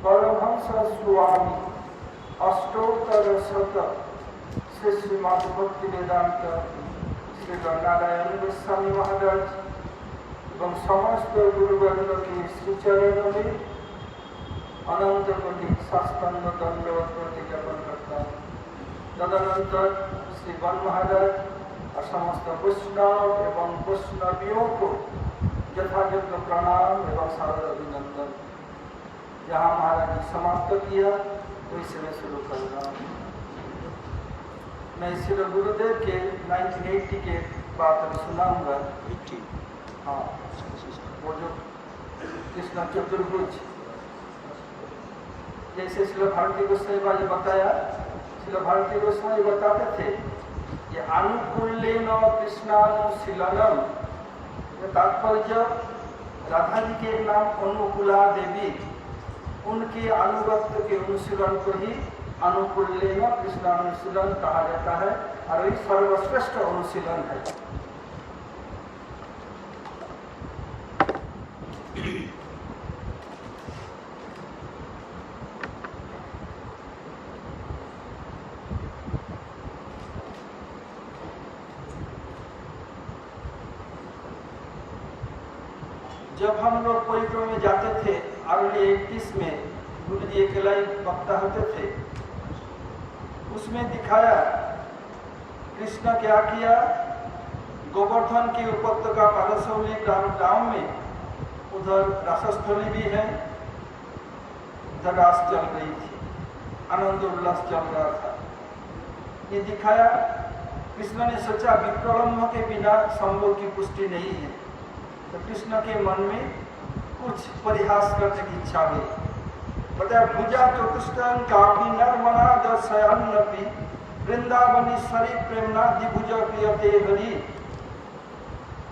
परमहंस स्वामी अष्टोत्तर शत श्री श्रीमद् भक्ति वेदांत श्री नारायण गोस्वामी महाराज एवं समस्त गुरुवर्ग के श्रीचरण में अनंत कोटि साष्टांग दंडवत प्रति ज्ञापन करता हूँ। तदनंतर श्री वन महाराज और समस्त वैष्णव एवं वैष्णवियों को यथायोग्य प्रणाम एवं सादर अभिनंदन। जहाँ महाराज ने समाप्त किया वैसे मैं शुरू कर रहा हूँ। मैं श्री गुरुदेव के 1980 के बात सुनाऊंगा। हाँ, वो जो कृष्ण चतुर्भुज, जैसे श्री भारती गोस्वामी जी बताया, श्री भारती गोस्वामी बताते थे कि अनुकूलेन कृष्णानुशीलनम, तात्पर्य राधा जी के नाम अनुकूला देवी, उनके अनुगत्य के अनुशीलन को ही अनुकूलेन कृष्णानुशीलन कहा जाता है और वही सर्वश्रेष्ठ अनुशीलन है। जब हम लोग परिक्रमा में जाते थे अर्ली 80s में, गुरु जी अकेला ही वक्ता होते थे, उसमें दिखाया कृष्ण क्या किया। गोवर्धन की उपत्यका पारसौली गांव में उधर रासस्थली भी है, उधर रास चल रही थी, आनंद उल्लास चल रहा था। ये दिखाया कृष्ण ने सोचा विप्रलम्भ के बिना संभोग की पुष्टि नहीं है, तो कृष्ण के मन में कुछ परिहास करने की इच्छा हुई। बताया भुजा चतुष्टन कापी नर्मना दशयन्नपि वृंदावनीश्वरी प्रेमना दिभुज प्रियते हरि।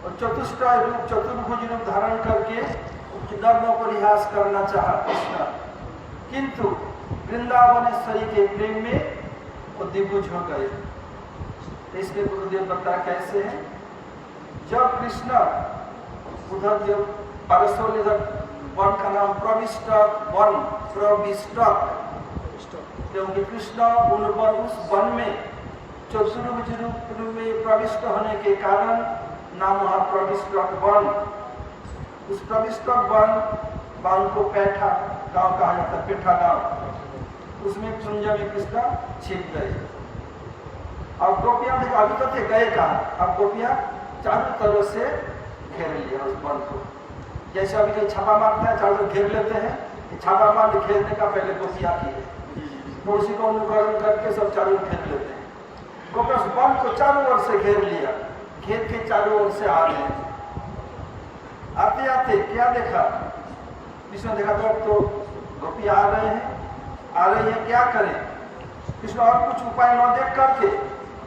और चतुष्टाय रूप चतुर्भुज रूप धारण करके नर्म परिहास करना चाहा कृष्ण, किंतु वृंदावनीश्वरी के प्रेम में वो दिभुज हो गए। इसलिए गुरुदेव बताया कैसे है। जब कृष्ण उधर जब पारसौली वन का नाम प्रविष्ट वन, क्योंकि कृष्ण उस वन में चतुर्भुज रूप में प्रविष्ट होने के कारण नाम वहाँ प्रविष्ट वन। उस प्रविष्ट वन को पैठा गांव कहा जाता है, पेठा गांव। उसमें कुंज में कृष्ण छिप गए। अब गोपियां अभी तो थे गए कहाँ, अब गोपियां चारों तरफ से घेर लिया उस वन को। जैसे अभी कहीं छापा मारते हैं, चारों घेर लेते हैं, छापा मार घेरने का पहले गोपियां की है, तो उसी को अनुकरण करके सब चारों घेर लेते हैं। गोपियां उस वन को चारों ओर से घेर लिया, घेर के चारों ओर से आ रहे हैं। आते आते क्या देखा, कृष्ण देखा तो गोपियां आ रही हैं, क्या करें। कृष्ण और कुछ उपाय न देख करके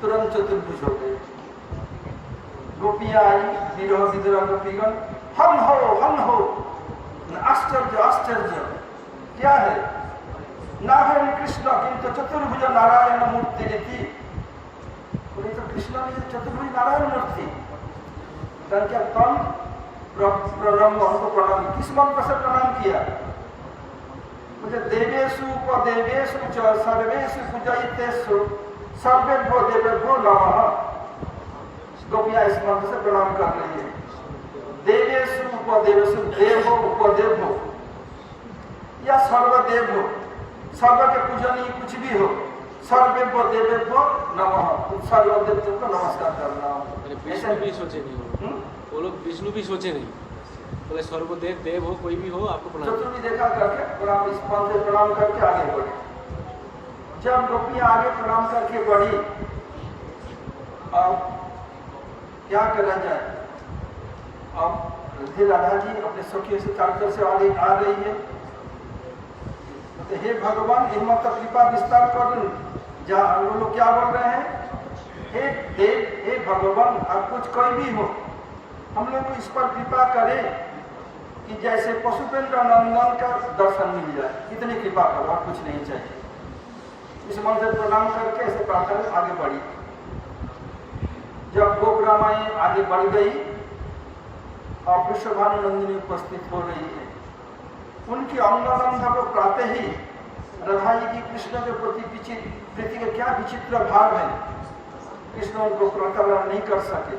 तुरंत चतुर्भुज हो गए। गोपियां आई, विरह विद्रोह गोपीगण, हम हो, आश्चर्य आश्चर्य, क्या है ना है कृष्ण किंतु चतुर्भुज नारायण मूर्ति रीति। बोले तो कृष्ण ने चतुर्भुज नारायण मूर्ति, क्या तम प्रणाम, उनको प्रणाम, किस मंत्र से प्रणाम किया। मुझे देवेशु उपदेवेशु च सर्वेशु पूजयितेषु सर्वेभ्यो देवेभ्यो नमः। गोपियां इस मंत्र से प्रणाम कर रही है। देवेशु उपदेवेशु, देव हो उपदेव हो या सर्वदेव हो, सर्व के पूजनीय कुछ भी हो, सर्वेभ्यो देवेभ्यो नमः, सर्वदेव को नमस्कार करना। विष्णु भी सोचे नहीं वो लोग, विष्णु भी सोचे नहीं, बोले सर्वदेव देव हो कोई भी हो आपको प्रणाम। चतुर्भुज देखा करके प्रणाम, इस मंत्र से प्रणाम करके आगे बढ़े। जब गोपियां आगे प्रणाम करके बढ़ी, अब क्या करा जाए। अब राधा जी अपने सखियों से चारों से आगे आ रही है, तो हे भगवान हिम्मत कृपा विस्तार कर। जहाँ हम लोग क्या बोल रहे हैं, हे देव, हे भगवान, अब कुछ कोई भी हो, हम लोग को इस पर कृपा करें कि जैसे पशुपेंद्र नंदन का दर्शन मिल जाए, इतनी कृपा करो, और कुछ नहीं चाहिए। इस मन से प्रणाम करके ऐसे प्रार्थना आगे बढ़ी। जब गोपरामाई आगे बढ़ गई और विश्वभानु नंदिनी उपस्थित हो रही है, उनकी अंगबंध को प्राते ही राधा जी की कृष्ण के प्रति प्रीति के क्या विचित्र भाव है। कृष्ण उनको प्रकरण नहीं कर सके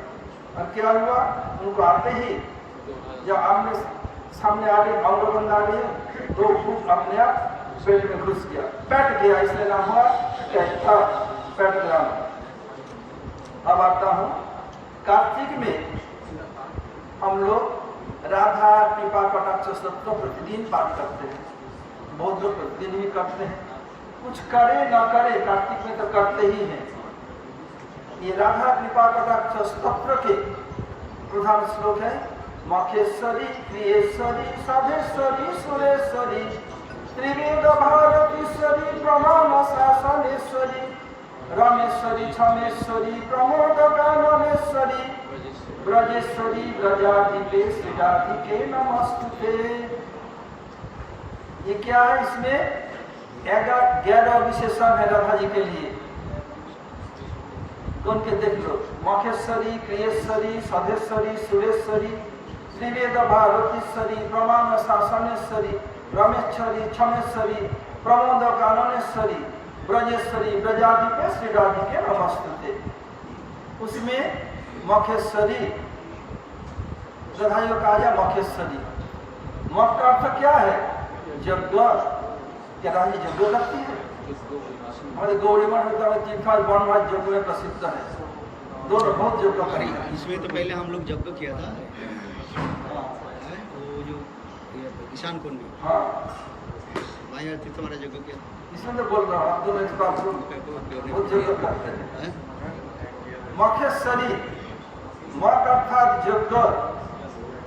और क्या हुआ, उनको आते ही जब आमने सामने आ गए, अंगबंध आ गए, तो फूट अपने आप पेट में घुस गया, पैट गया, इसलिए नाम हुआ पैट गया। अब आता हूं कार्तिक में हम लोग राधा कृपा कटाक्ष स्तोत्र प्रतिदिन पाठ करते हैं, बहुत लोग प्रतिदिन भी करते हैं, कुछ करे ना करे कार्तिक में तो करते ही हैं। ये राधा कृपा कटाक्ष स्तोत्र के प्रधान श्लोक है, मखेश्वरी प्रियेश्वरी साधेश्वरी सुरेश्वरी त्रिवेद भारतीश्वरी प्रमाण शासनेश्वरी रमेश्वरी क्षमेश्वरी प्रमोद काननेश्वरी ब्रजेश्वरी ब्रजाधिपे श्रीराधिके नमस्तुते। ये क्या है, इसमें 11 विशेषण है राधा जी के लिए। कौन के देख लो, मखेश्वरी प्रियेश्वरी सधेश्वरी सुरेश्वरी त्रिवेद भारतीश्वरी प्रमाण शासनेश्वरी रमेश्वरी क्षमेश्वरी प्रमोद काननेश्वरी ब्रजेश्वरी ब्रजाधिपे श्रीराधिके नमस्तुते। उसमें मखेश्वरी राधा जी को कहा जाए मखेश्वरी। मख का अर्थ क्या है, यज्ञ। क्या राधा जी यज्ञ करती है? हमारे गौड़ी मठ में तीर्थाज वनराज यज्ञ में प्रसिद्ध है, दोनों बहुत यज्ञ करेंगे। इसमें तो पहले हम लोग यज्ञ किया था, वो जो किसान कुंड में, हाँ वहाँ तुम्हारा यज्ञ किया। इसमें तो बोल रहा हूँ, आप दोनों बहुत यज्ञ करते हैं। मखेश्वरी मक अर्थात यज्ञ,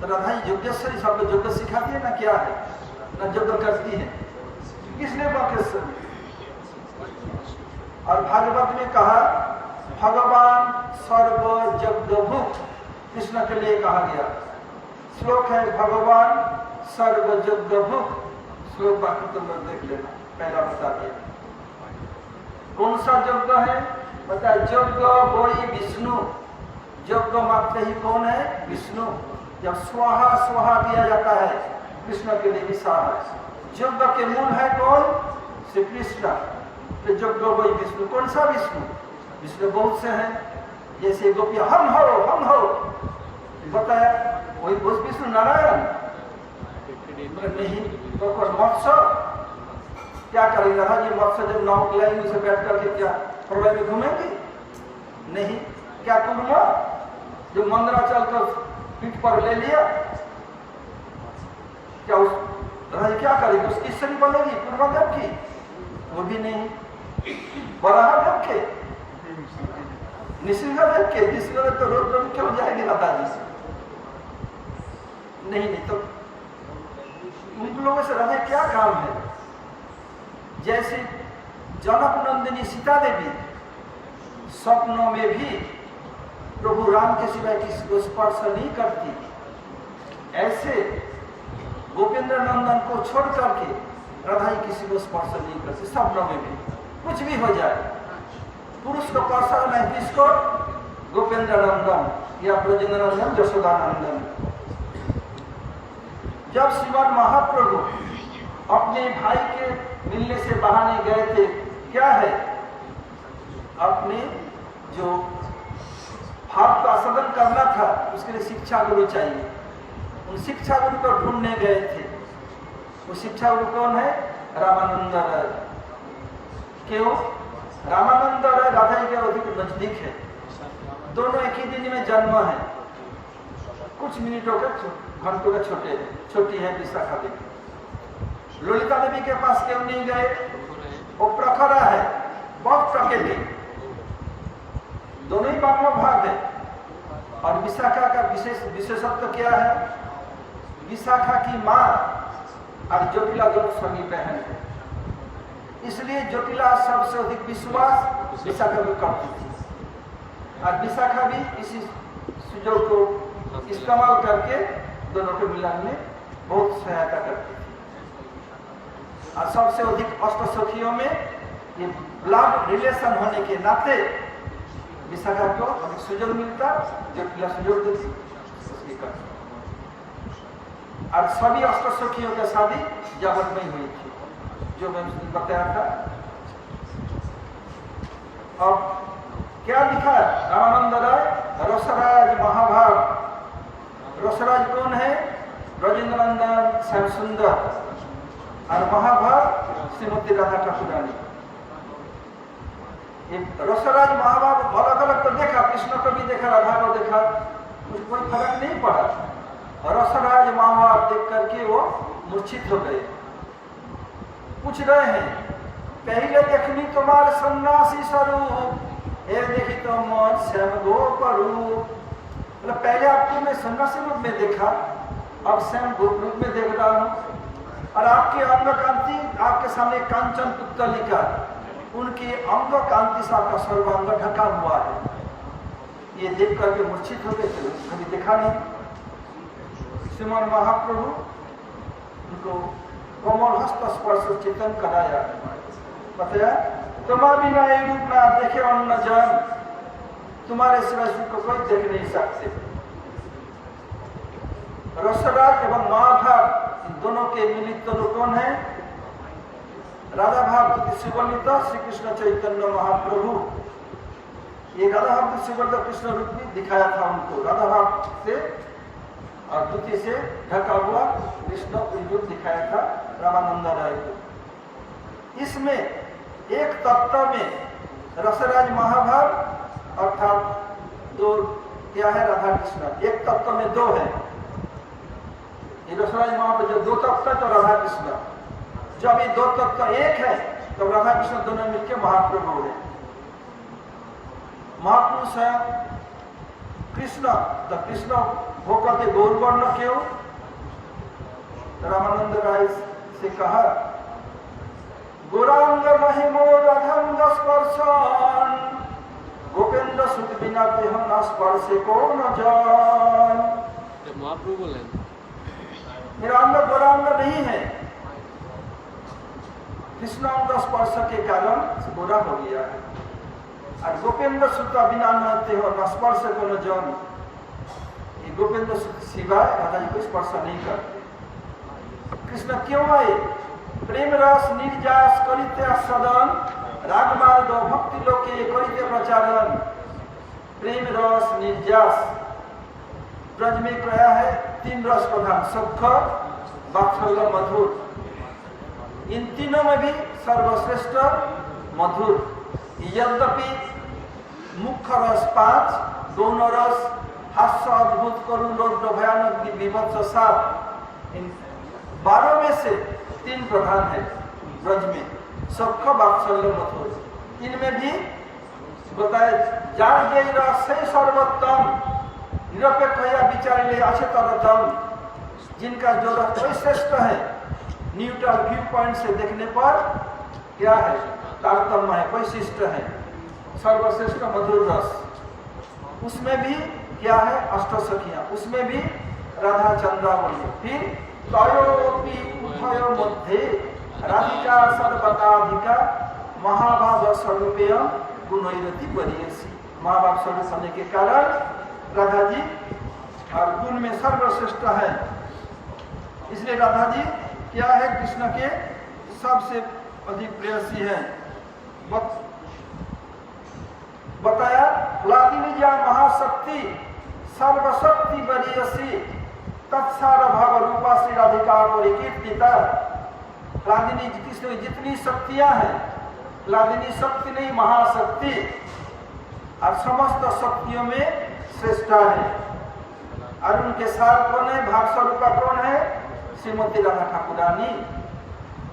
राधा जी यज्ञेश्वरी, सबको यज्ञ सिखाती है ना, क्या है ना, यज्ञ करती है, किसने मखेश्वरी। और भागवत में कहा भगवान सर्व यज्ञ भुक, कृष्ण के लिए कहा गया श्लोक है, भगवान सर्व यज्ञ भुक। श्लोक बाकी तुम लोग देख लेना, पहला बता दिया। कौन सा यज्ञ है बता, यज्ञ वही विष्णु। यज्ञ मात्र ही कौन है, विष्णु। जब स्वाहा स्वाहा दिया जाता है कृष्ण के लिए भी स्वाहा है। यज्ञ के मूल है कौन, श्री कृष्ण। तो यज्ञ वही विष्णु। कौन सा विष्णु, विष्णु बहुत से हैं, जैसे गोपियां हम हो बताया, वही विष्णु नारायण नहीं। तो मत्स्य क्या करेंगे, राधा जी मत्स्य जब नाव खिलाएंगे उसे बैठ करके क्या प्रलय में घूमेंगे, नहीं। क्या कुर्मा जो मंदराचल को पीठ पर ले लिया, क्या उस राधा जी क्या करेगी, उसकी ईश्वरी बनेगी कुर्मा देव की, वो भी नहीं। बराह देव के, निसिंह देव के, निसिंह तो रोज क्यों जाएगी राधा जी, नहीं। तो उन लोगों से राधा क्या काम है। जैसे जनक नंदिनी सीता देवी स्वप्नों में भी प्रभु राम के सिवाय किसी को स्पर्श नहीं करती, ऐसे गोपेंद्र नंदन को छोड़ करके राधा जी किसी को स्पर्श नहीं करती। स्वप्नों में भी कुछ भी हो जाए, पुरुष को स्पर्श नहीं, किसको, गोपेंद्र नंदन या ब्रजेंद्र नंदन यशोदा नंदन। जब श्रीमान महाप्रभु अपने भाई के मिलने से बहाने गए थे, क्या है, अपने जो भाव का सदन करना था उसके लिए शिक्षा गुरु चाहिए। उन शिक्षा गुरु को ढूंढने गए थे। वो शिक्षा गुरु कौन है, रामानंद राय। क्यों, रामानंद राय राधा जी के अधिक नजदीक है, दोनों एक ही दिन में जन्म है, कुछ मिनटों के घंटों के छोटी है विशाखा देवी। ललिता देवी के पास क्यों नहीं गए, वो प्रखरा है, बहुत प्राकृतिक, दोनों ही बाप भाग है। और विशाखा का विशेषत्व क्या है, विशाखा की माँ और ज्योतिला दोनों सगी बहन है, इसलिए ज्योतिला सबसे अधिक विश्वास विशाखा में करती थी। और विशाखा भी इसी सुजोग को इस्तेमाल करके दोनों के मिलन में बहुत सहायता करती थी। और सबसे अधिक अष्ट सखियों में ये ब्लड रिलेशन होने के नाते विशाखा को अधिक सुजोग मिलता, ज्योतिला सुजोग देती। और सभी अष्टसखियों की शादी जगत में हुई थी, जो मैंने बताया था। अब क्या लिखा है रामानंद राय, रसराज महाभाग। रसराज कौन है? ब्रजेंद्र नंदन श्याम सुंदर, और महाभाग श्रीमती राधा ठाकुरानी। रसराज महाभाग अलग अलग तो देखा, कृष्ण को भी देखा, राधा को देखा, मुझे कोई फर्क नहीं पड़ा। रसराज महाभाग देख करके वो मूर्छित हो गए। पूछ रहे हैं, पहले देखनी तुम्हारे सन्यासी स्वरूप, ये देखी तो मन श्याम गोप रूप। मतलब पहले आपको मैं सन्यासी रूप में देखा, अब श्याम गोप रूप में देख रहा हूँ। और आपके अंग कांति, आपके सामने कांचन पुतलिका, उनकी अंग कांति से आपका सर्वांग ढका हुआ है। ये देख करके मूर्छित हो गए थे, कभी देखा नहीं। श्रीमान महाप्रभु उनको कोमल हस्त स्पर्श चेतन कराया, बताया तुम्हारा बिना ये रूप ना देखे और न जान, तुम्हारे सिवा को कोई देख नहीं सकते। रसराज एवं महाभाग इन दोनों के मिलित रूप कौन है? राधा भाव शिवलित श्री कृष्ण चैतन्य महाप्रभु। ये राधा भाव शिवलित कृष्ण रूप भी दिखाया था उनको, राधा भाव से और द्वितीय से ढका हुआ कृष्ण रूप दिखाया था रामानंद राय को। इसमें एक तत्व में रसराज महाभाग अर्थात दो क्या है? राधा कृष्ण। एक तत्व में दो है, ये रसराज महाभाग जो दो तत्व है तो राधा कृष्ण। जब ये दो तत्व एक है तो राधा कृष्ण दोनों मिलकर महाप्रभु है। महापुरुष है कृष्ण, तो कृष्ण होकर के गौरवर्ण क्यों? रामानंद राय से कहा, गौरांग महिमो राधांग स्पर्शन, गोपेंद्र सुत बिना ते हो न स्पर्शे को न जान। महाप्रभु बोले मेरा अंग गौरांग नहीं है, कृष्ण अंग स्पर्श के कारण गोरा हो गया है। और गोपेंद्र सुत बिना नते हो न स्पर्श को न जान, ये गोपेंद्र सुत सिवाय राधा जी को स्पर्श नहीं करते। कृष्ण क्यों आए? प्रेम रस निर्जास करिते सदन, राग मार्ग भक्ति लोके करिते प्रचारण। प्रेम रस निर्जास ब्रज में क्या है? तीन रस प्रधान, सुख वात्सल्य मधुर। इन तीनों में भी सर्वश्रेष्ठ मधुर। यद्यपि मुख्य रस 5, दोनों रस हास्य अद्भुत करुण रौद्र भयानक विभत्स 7, इन 12 में से 3 प्रधान है ब्रज में, सुख वात्सल्य मधुर। इनमें भी बताए जार जय रस है सर्वोत्तम, निरपेक्ष या विचारिले अचेतनतम। जिनका जो रस कोई श्रेष्ठ है, न्यूट्रल व्यू पॉइंट से देखने पर क्या है? तारतम्य है, वैशिष्ट है, सर्वश्रेष्ठ मधुर रस। उसमें भी क्या है? अष्टसखियां, उसमें भी राधा चंद्रावली। फिर तयोपि उभयो मध्ये राधिका सर्वकाधिका महाभाव स्वरूपेय गुणैरति वरीयसी। महाभाव स्वरूप होने के कारण राधा जी और गुण में सर्वश्रेष्ठ है। इसलिए राधा जी क्या है? कृष्ण के सबसे अधिक प्रेयसी है। बताया लादिनी जा महाशक्ति सर्वशक्ति वरीयसी, तत्सार भाव रूपा श्री राधिका परिकीर्तिता। लादिनी कृष्ण की जितनी शक्तियां हैं, लादिनी शक्ति नहीं महाशक्ति, और समस्त शक्तियों में श्रेष्ठ है। और उनके सार कौन है? भाव स्वरूपा कौन है? श्रीमती राधा ठाकुरानी।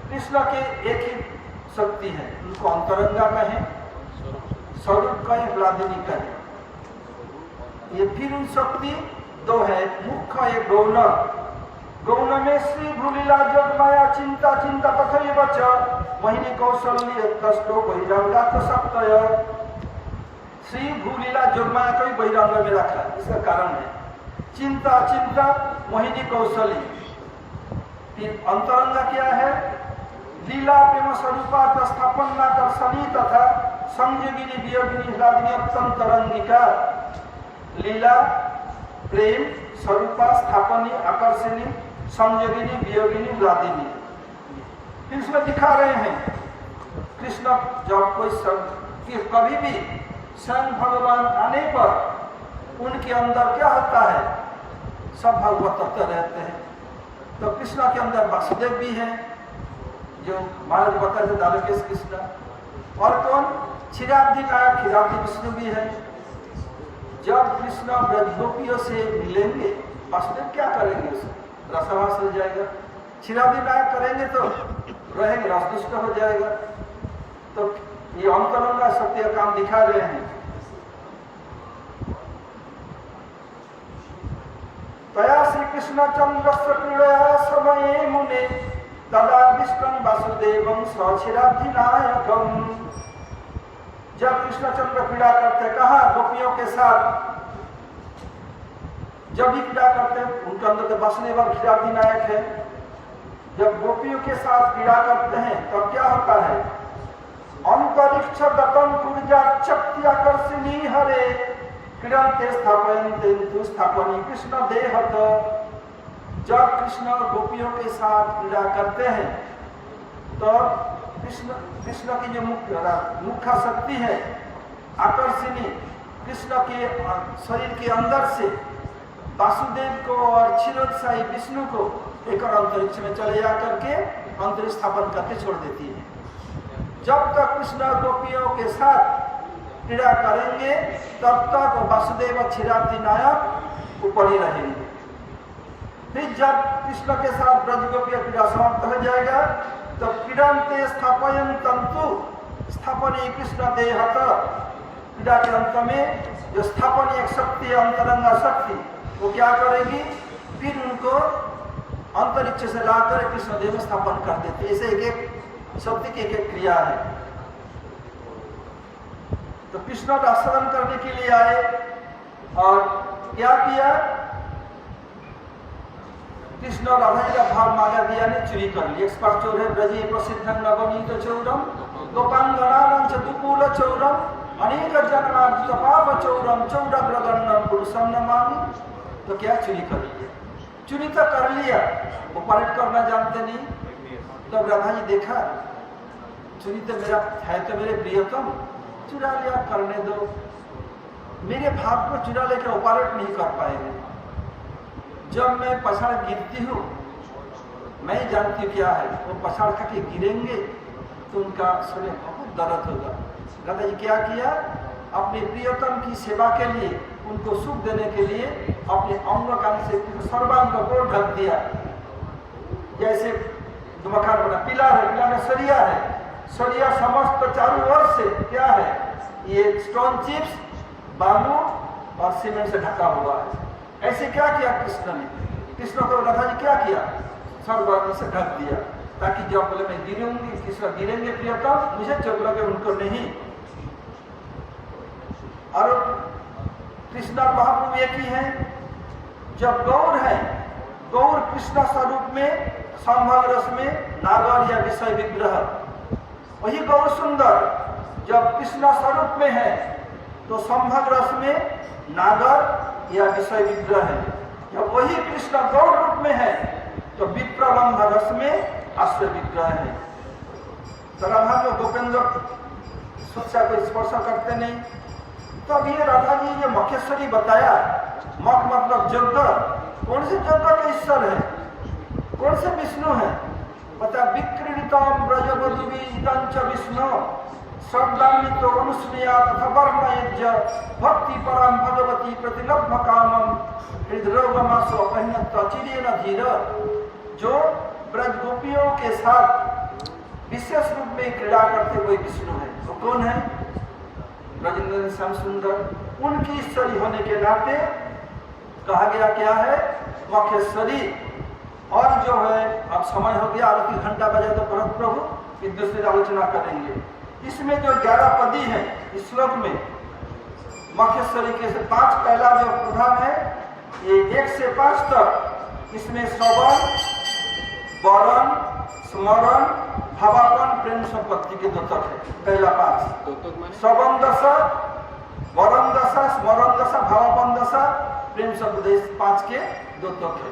कृष्ण के एक ही शक्ति है, उनको अंतरंगा कहे, स्वरूप कहे, लादिनी कहे। ये फिर उन शक्ति 2 है, मुख्य एक गौण। गौण में श्री भूलीला जग माया चिंता चिंता तथैव च मोहिनी कौशल्य कष्टो बहिरंगात सप्तय। श्री भूलीला जग माया को बहिरंग में रखा, इसका कारण है चिंता चिंता मोहिनी कौशल्य। फिर अंतरंगा क्या है? लीला प्रेम स्वरूपा स्थापन आकर्षणी तथा संयोगिनी वियोगिनी ह्लादिनी अत्यंतरंगिका। लीला प्रेम स्वरूपा स्थापनी आकर्षणी संयोगिनी, वियोगिनी, व्लादिनी। फिर इसमें दिखा रहे हैं कृष्ण जब कोई कभी भी स्वयं भगवान आने पर उनके अंदर क्या होता है, सब भगवत तत्व रहते हैं। तो कृष्ण के अंदर वासुदेव भी हैं, जो महाराज बताए थे द्वारकेश कृष्ण, और कौन, क्षीराब्धि नायक क्षीराब्धि विष्णु भी है। जब कृष्ण ब्रजगोपियों से मिलेंगे वासुदेव क्या करेंगे, उसे रसवास हो जाएगा। क्षीराब्धि नायक करेंगे तो रहेंगे, रसदुष्ट हो जाएगा। तो ये अंतरंगा सत्य काम दिखा रहे हैं। तया श्री कृष्ण चंद्र क्रीड़या समय मुने तदा विष्णु वासुदेवं क्षीराब्धि नायकम। जब कृष्णचंद्र क्रीड़ा करते, कहा गोपियों के साथ, जब भी क्रीड़ा करते उनके अंदर तो वासुदेव और क्षीराब्धि नायक है। जब गोपियों के साथ क्रीड़ा करते हैं तब क्या होता है, अंतरिक्ष गतम ऊर्जा शक्ति आकर्षणी हरे क्रीडन्ते स्थापयन्ते स्थापनी कृष्ण देहत। जब कृष्ण गोपियों के साथ क्रीड़ा करते हैं तो कृष्ण की जो मुख्य शक्ति है आकर्षणी, कृष्ण के शरीर के अंदर से वासुदेव को और क्षीरोत्साही विष्णु को एक अंतरिक्ष में चले जा करके अंतरिक्ष स्थापन करके छोड़ देती है। जब तक कृष्ण गोपियों के साथ क्रीड़ा करेंगे तब तक वासुदेव और क्षीराब्धि नायक ऊपर ही रहेंगे। फिर जब कृष्ण के साथ ब्रजगोपियों क्रीड़ा समाप्त हो जाएगा तो क्रीडन्ते स्थापयन्तन्तु स्थापनीय कृष्ण देहत। क्रीड़ा के अंत में जो स्थापनीय शक्ति है, अंतरंगा शक्ति, वो क्या करेगी, फिर उनको अंतरिक्ष से लाकर कृष्ण देव में स्थापन कर देते। ऐसे एक एक शक्ति की एक एक क्रिया है। तो कृष्ण का आश्रम करने के लिए आए और क्या किया, कृष्ण राधा जी का भाव मांगा दिया ने चोरी कर लिया। एक्सपर्ट चोर है ब्रजे प्रसिद्ध नवनीत चौरम गोपांगनांच दुकूल चौरम अनेक जन्मार्जित पाप चौरम चौरग्रगण्यम पुरुषम नमामि। तो क्या चोरी कर लिया, चोरी तो कर लिया, ऑपरेट करना जानते नहीं। तब राधा जी देखा चोरी तो मेरा है, तो मेरे प्रियतम, चुरा लिया, करने दो, मेरे भाव को चुरा लेकर ऑपरेट नहीं कर पाएंगे। जब मैं पछाड़ गिरती हूँ मैं जानती हूँ क्या है, वो पछाड़ करके गिरेंगे तो उनका शरीर बहुत दर्द होगा। राधा जी क्या किया, अपने प्रियतम की सेवा के लिए, उनको सुख देने के लिए अपने अंग काल से सर्वांग को ढक दिया। जैसे मकान बना, पिलर है, पिलर में सरिया है, सरिया समस्त चारों ओर से क्या है, ये स्टोन चिप्स, बालू और सीमेंट से ढका हुआ है। ऐसे क्या किया कृष्ण ने, कृष्ण को राधा जी क्या किया, सर्वांग से ढक दिया ताकि जब बोले मैं गिरूंगी, कृष्ण गिरेंगे प्रियतम, मुझे चोट लगे, उनको नहीं। और कृष्ण महाप्रभु एक ही है। जब गौर है, गौर कृष्ण स्वरूप में संभव रस में नागर या विषय विग्रह, वही गौर सुंदर जब कृष्ण स्वरूप में है तो संभव रस में नागर या विषय विग्रह है। जब वही कृष्ण गौर रूप में है तो विप्रलंब रस में आश्रय विग्रह है। तो राधा जो गोपेंद्र शिक्षा को स्पर्श करते नहीं। तो अब ये राधा जी ये मखेश्वरी बताया, मख मतलब यज्ञ, कौन से यज्ञ के ईश्वर है, कौन से विष्णु है, बता विक्रीडितम ब्रजवधुविदंच विष्णु शब्दान्वितो अनुस्मयात् खबर्मयज्ञ भक्ति परम भगवती प्रतिलब्ध कामम हृदरोगमासो अपहनत चिरेन धीर। जो ब्रज गोपियों के साथ विशेष रूप में क्रीड़ा करते हुए विष्णु है, वो कौन है, ब्रजेंद्र श्याम सुंदर। उनकी ईश्वरी होने के नाते कहा गया क्या है, मखेश्वरी। और जो है अब समय हो गया, आरती घंटा बजा तो परम प्रभु एक दूसरे आलोचना करेंगे। इसमें जो 11 पदी है इस श्लोक में मखेश्वरी के 5 पहला जो प्रधान है, ये 1 से 5 तक, इसमें श्रवण, वरण, स्मरण, भावापन, प्रेम संपत्ति के 2 तक है। पहला 5 श्रवण दशा, वरण दशा, स्मरण दशा, भावापन दशा, प्रेम संपत्ति 5 के 2 तक है।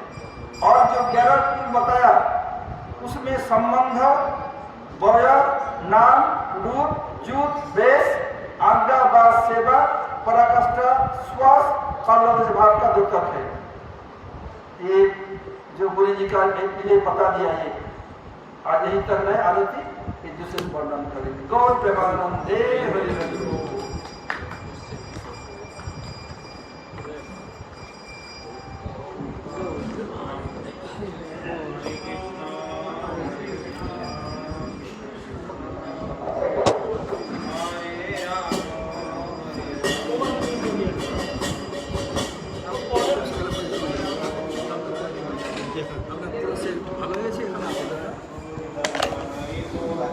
और जो 11 कुल बताया उसमें संबंध, वय, नाम, रूप, जूत, वेश, आज्ञा, वास, सेवा, पराकाष्ठा, श्वास, कलरज भाव का 2 तक है। ये जो गुरु जी का ये बता दिया, ये आज यही तक नहीं आरती, ये दूसरे वर्णन करेंगे। गौर प्रेमानंदे हरि हरि।